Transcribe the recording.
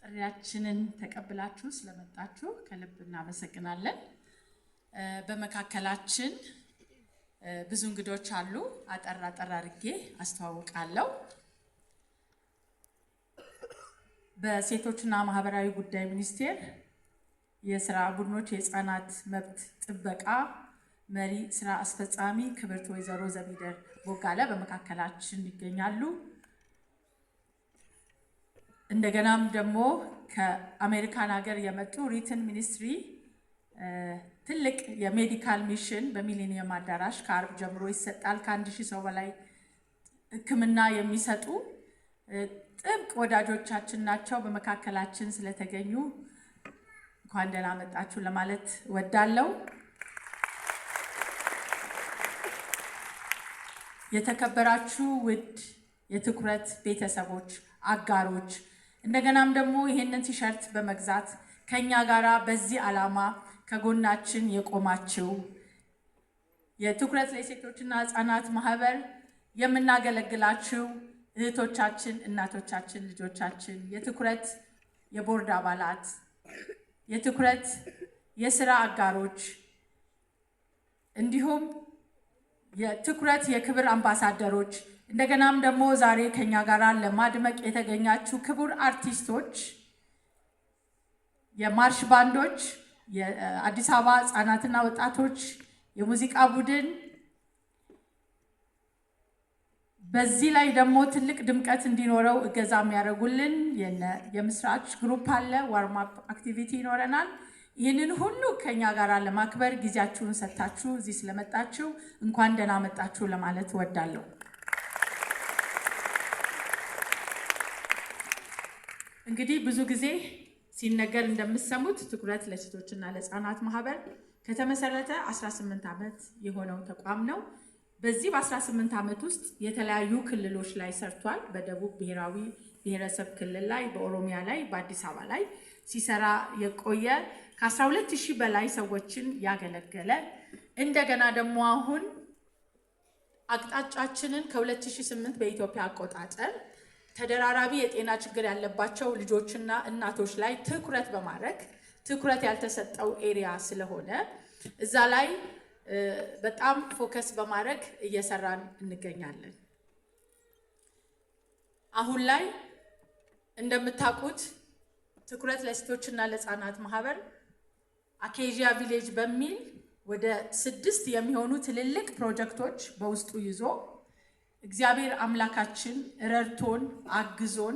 ጥሪያችንን ተቀብላችሁ ስለመጣችሁ ከልብ እናመሰግናለን። በመካከላችን ብዙ እንግዶች አሉ። አጠር አድርጌ አስተዋውቃለሁ። በሴቶችና ማህበራዊ ጉዳይ ሚኒስቴር የሥራ ቡድኖች የህፃናት መብት ጥበቃ መሪ ስራ አስፈጻሚ ክብርት ወይዘሮ ዘቢደር ቦጋለ በመካከላችን ይገኛሉ። እንደገናም ደግሞ ከአሜሪካን ሀገር የመጡ ሪትን ሚኒስትሪ ትልቅ የሜዲካል ሚሽን በሚሊኒየም አዳራሽ ከአርብ ጀምሮ ይሰጣል። ከ1000 ሰው በላይ ሕክምና የሚሰጡ ጥብቅ ወዳጆቻችን ናቸው። በመካከላችን ስለተገኙ እንኳን ደህና መጣችሁ ለማለት ወዳለሁ። የተከበራችሁ ውድ የትኩረት ቤተሰቦች፣ አጋሮች እንደገናም ደግሞ ይሄንን ቲሸርት በመግዛት ከኛ ጋራ በዚህ ዓላማ ከጎናችን የቆማችሁ የትኩረት ለሴቶችና ህፃናት ማህበር የምናገለግላችሁ እህቶቻችን፣ እናቶቻችን፣ ልጆቻችን፣ የትኩረት የቦርድ አባላት፣ የትኩረት የሥራ አጋሮች እንዲሁም የትኩረት የክብር አምባሳደሮች እንደገናም ደግሞ ዛሬ ከኛ ጋር ለማድመቅ የተገኛችሁ ክቡር አርቲስቶች፣ የማርሽ ባንዶች፣ የአዲስ አበባ ህፃናትና ወጣቶች የሙዚቃ ቡድን፣ በዚህ ላይ ደግሞ ትልቅ ድምቀት እንዲኖረው እገዛ የሚያደርጉልን የምስራች ግሩፕ አለ። ዋርም አፕ አክቲቪቲ ይኖረናል። ይህንን ሁሉ ከኛ ጋር ለማክበር ጊዜያችሁን ሰጥታችሁ እዚህ ስለመጣችሁ እንኳን ደህና መጣችሁ ለማለት እወዳለሁ። እንግዲህ ብዙ ጊዜ ሲነገር እንደምትሰሙት ትኩረት ለሴቶችና ለህፃናት ማህበር ከተመሰረተ 18 ዓመት የሆነው ተቋም ነው። በዚህ በ18 ዓመት ውስጥ የተለያዩ ክልሎች ላይ ሰርቷል። በደቡብ ብሔራዊ ብሔረሰብ ክልል ላይ፣ በኦሮሚያ ላይ፣ በአዲስ አበባ ላይ ሲሰራ የቆየ ከ12000 በላይ ሰዎችን ያገለገለ እንደገና ደግሞ አሁን አቅጣጫችንን ከ2008 በኢትዮጵያ አቆጣጠር ተደራራቢ የጤና ችግር ያለባቸው ልጆችና እናቶች ላይ ትኩረት በማድረግ ትኩረት ያልተሰጠው ኤሪያ ስለሆነ እዛ ላይ በጣም ፎከስ በማድረግ እየሰራን እንገኛለን። አሁን ላይ እንደምታውቁት ትኩረት ለሴቶችና ለህፃናት ማህበር አኬዥያ ቪሌጅ በሚል ወደ 6 የሚሆኑ ትልልቅ ፕሮጀክቶች በውስጡ ይዞ እግዚአብሔር አምላካችን ረድቶን አግዞን